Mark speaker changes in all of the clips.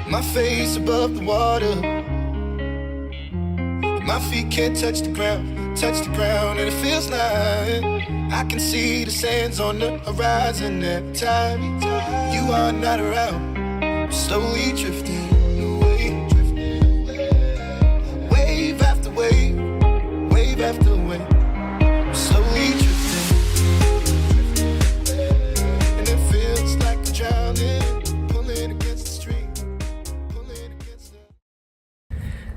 Speaker 1: My face above the water, my feet can't touch the ground, and it feels like I can see the sands on the horizon every time you are not around. I'm slowly drifting away, wave after wave, wave after wave. I'm slowly drifting, and it feels like I'm drowning, pulling against the stream.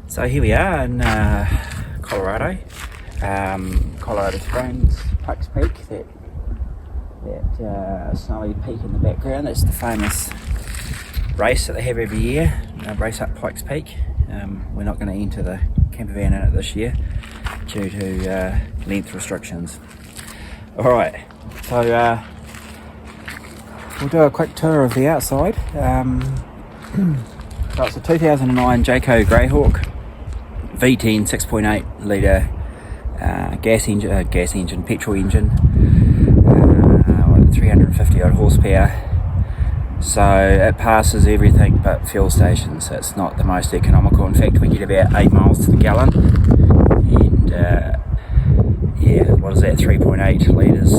Speaker 2: So here we are in Colorado, Colorado Springs, Pikes Peak, that snowy peak in the background. That's the famous race that they have every year, race up Pikes Peak. We're not going to enter the camper van in it this year due to length restrictions. Alright, so we'll do a quick tour of the outside. So it's a 2009 Jayco Greyhawk V10 6.8 litre petrol engine, 350 odd horsepower. So it passes everything but fuel stations. It's not the most economical. In fact, we get about 8 miles to the gallon, and yeah, what is that, 3.8 litres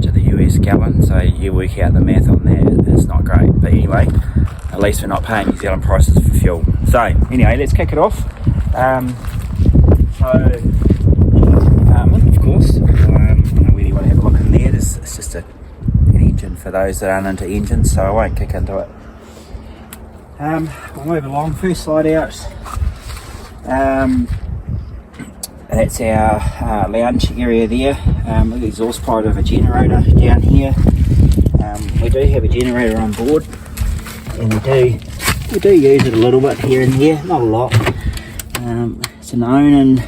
Speaker 2: to the US gallon. So you work out the math on that. It's not great, but anyway, at least we're not paying New Zealand prices for fuel. So anyway, let's kick it off. Of course, I really want to have a look in there. It's just an engine for those that aren't into engines, so I won't kick into it. We'll move along. First slide out. That's our lounge area there. With the exhaust pipe of a generator down here. We do have a generator on board, and we do use it a little bit here and there, not a lot. It's an Onan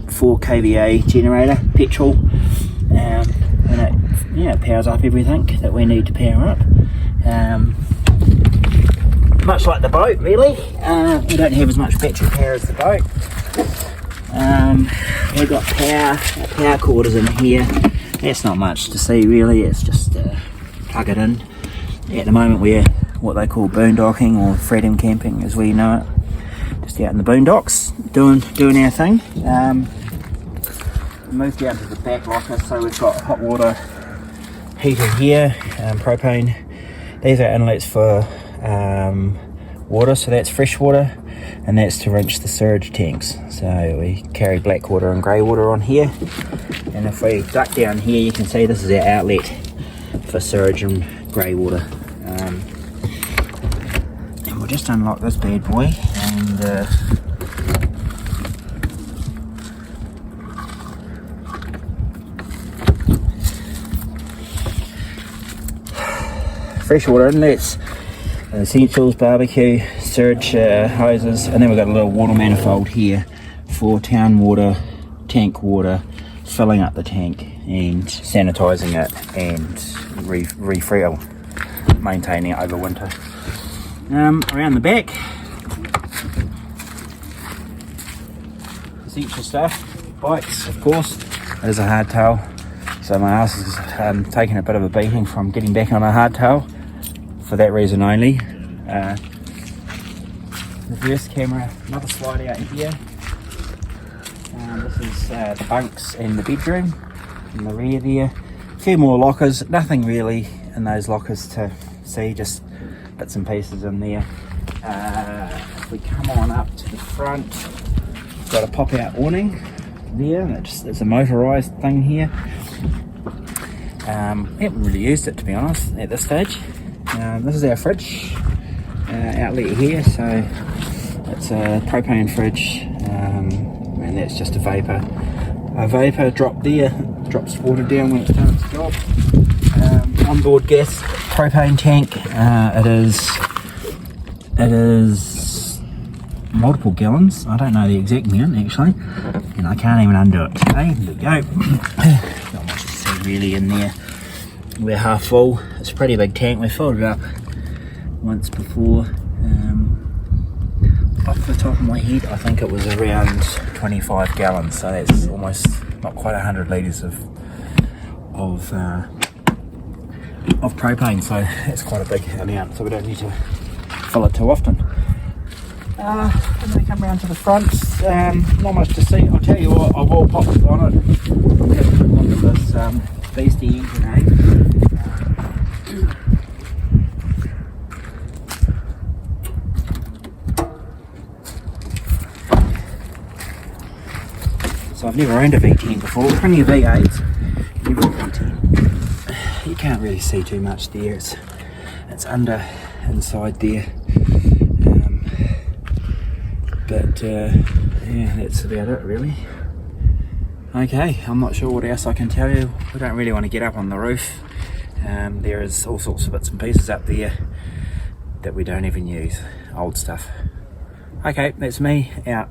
Speaker 2: 4 kVA generator, petrol, and it powers up everything that we need to power up. Much like the boat, really. We don't have as much battery power as the boat. We've got power quarters in here. That's not much to see, really. It's just plug it in. At the moment we're what they call boondocking, or freedom camping as we know it. Just out in the boondocks, doing our thing. Move down to the back locker, so we've got hot water heater here, propane. These are inlets for water, so that's fresh water, and that's to rinse the sewage tanks. So we carry black water and grey water on here, and if we duck down here, you can see this is our outlet for sewage and grey water. And we'll just unlock this bad boy, and freshwater inlets, essentials, barbecue, sewage hoses, and then we've got a little water manifold here for town water, tank water, filling up the tank and sanitising it and refill, maintaining it over winter. Around the back, essential stuff, bikes of course. There's a hardtail, so my ass is taking a bit of a beating from getting back on a hardtail for that reason only. Reverse camera, another slide out here. This is the bunks and the bedroom in the rear there. A few more lockers, nothing really in those lockers to see, just bits and pieces in there. If we come on up to the front, we've got a pop-out awning there. It's a motorised thing here. We haven't really used it, to be honest, at this stage. This is our fridge outlet here, so it's a propane fridge, and that's just a vapor drop there, drops water down when it's done its job. Onboard gas propane tank. It is multiple gallons. I don't know the exact amount actually, and I can't even undo it. Okay, there we go. Not much to see really in there. We're half full. It's a pretty big tank. We filled it up once before. Off the top of my head, I think it was around 25 gallons. So that's almost not quite 100 litres of propane. So that's quite a big amount. So we don't need to fill it too often. When we come round to the front, not much to see. I'll tell you what, I will pop it on it. Have a look at this beastie engine, eh? So I've never owned a V10 before, plenty of V8s, never a V10. You can't really see too much there, it's under inside there. Yeah, that's about it really. Okay, I'm not sure what else I can tell you. We don't really want to get up on the roof. There is all sorts of bits and pieces up there that we don't even use, old stuff. Okay, that's me, out.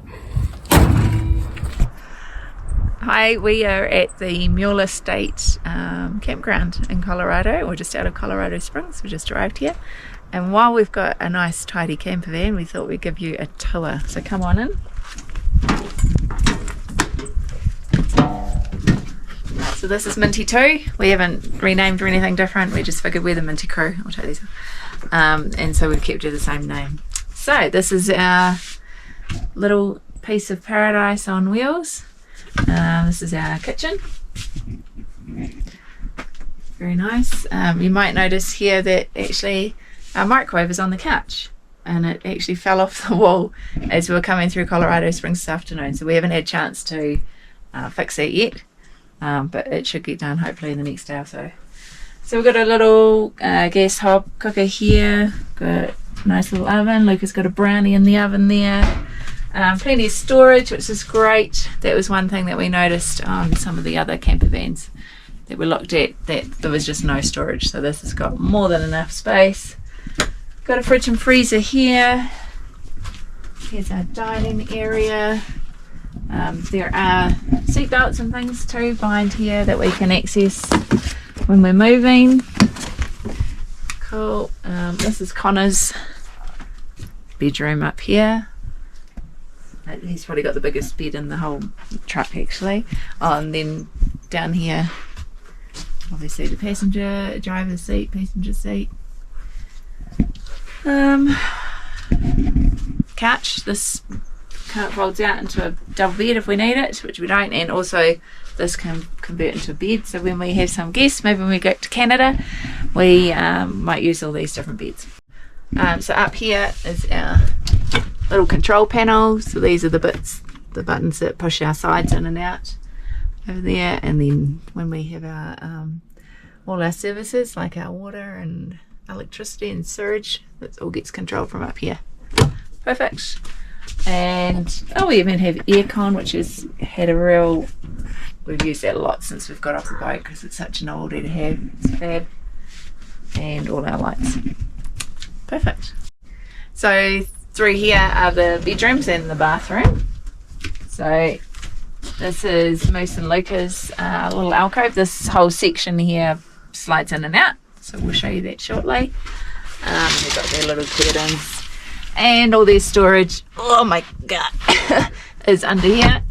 Speaker 3: Hi, we are at the Mueller State campground in Colorado. We're just out of Colorado Springs. We just arrived here. And while we've got a nice tidy camper van, we thought we'd give you a tour. So come on in. So this is Minty 2. We haven't renamed or anything different. We just figured we're the Minty crew. I'll take these. And so we've kept you the same name. So this is our little piece of paradise on wheels. This is our kitchen. Very nice. You might notice here that actually our microwave is on the couch, and it actually fell off the wall as we were coming through Colorado Springs this afternoon, so we haven't had a chance to fix it yet, but it should get done hopefully in the next day or so. So we've got a little gas hob cooker here, got a nice little oven. Luca's got a brownie in the oven there. Plenty of storage, which is great. That was one thing that we noticed on some of the other camper vans that we looked at, that there was just no storage. So this has got more than enough space. Got a fridge and freezer here. Here's our dining area. There are seat belts and things too behind here that we can access when we're moving. Cool. This is Connor's bedroom up here. He's probably got the biggest bed in the whole truck actually. Oh, and then down here, obviously the driver's seat, passenger seat. Couch. This folds out into a double bed if we need it, which we don't, and also this can convert into a bed, so when we have some guests, maybe when we go to Canada, we might use all these different beds. So up here is our little control panel. So these are the buttons that push our sides in and out over there, and then when we have our all our services like our water and electricity and sewage, that all gets controlled from up here. Perfect. And we even have aircon, which has had we've used that a lot since we've got off the boat because it's such an oldie to have. It's fab. And all our lights. Perfect. So through here are the bedrooms and the bathroom. So this is Moose and Luca's little alcove. This whole section here slides in and out, so we'll show you that shortly. They've got their little curtains and all their storage, oh my god, is under here.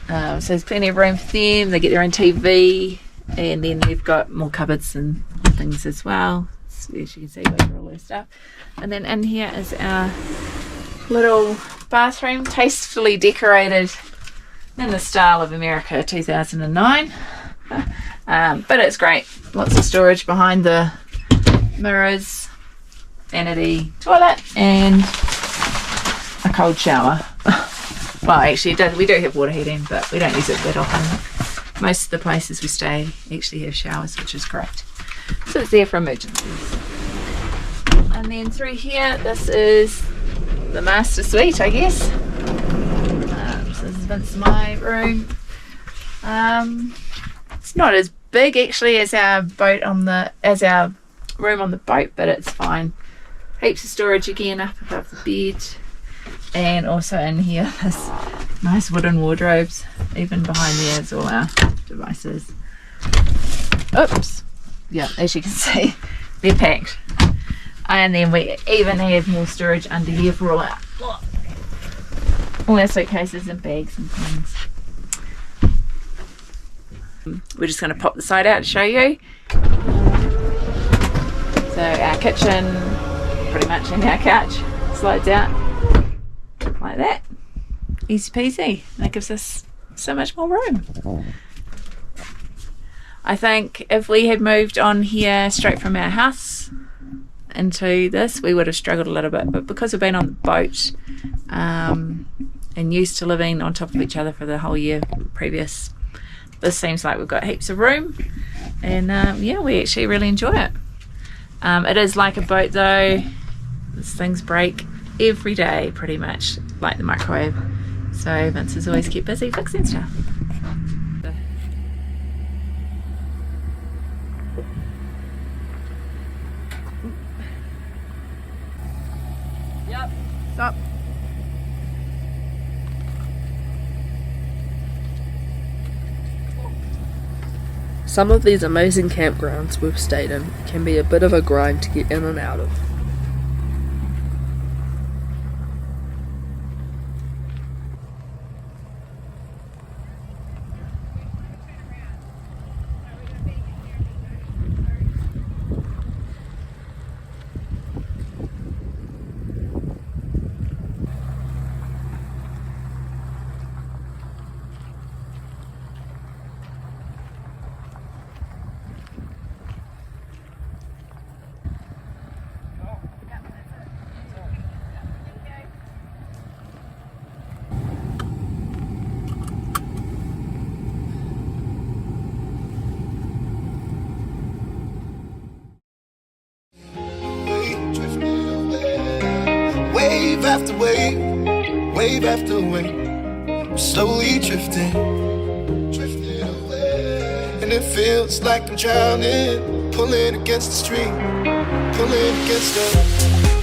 Speaker 3: So there's plenty of room for them. They get their own TV, and then we've got more cupboards and things as well. So as you can see, over all their stuff. And then in here is our little bathroom, tastefully decorated in the style of America 2009. But it's great. Lots of storage behind the mirrors, vanity toilet, and a cold shower. Well, actually, we do have water heating, but we don't use it that often. Most of the places we stay actually have showers, which is great. So it's there for emergencies. And then through here, this is the master suite, I guess. So this is my room. It's not as big actually as our room on the boat, but it's fine. Heaps of storage again up above the bed, and also in here there's nice wooden wardrobes. Even behind there is all our devices. Oops, yeah, as you can see, they're packed. And then we even have more storage under here for all our suitcases and bags and things. We're just going to pop the side out to show you. So our kitchen, pretty much, and our couch slides out like that. Easy peasy. That gives us so much more room. I think if we had moved on here straight from our house into this, we would have struggled a little bit, but because we've been on the boat and used to living on top of each other for the whole year previous, this seems like we've got heaps of room, and yeah, we actually really enjoy it. It is like a boat though. These things break every day pretty much, like the microwave, so Vince is always kept busy fixing stuff. Yep. Stop.
Speaker 4: Some of these amazing campgrounds we've stayed in can be a bit of a grind to get in and out of.
Speaker 1: Wave after wave, wave after wave, I'm slowly drifting away. And it feels like I'm drowning, pulling against the stream, pulling against the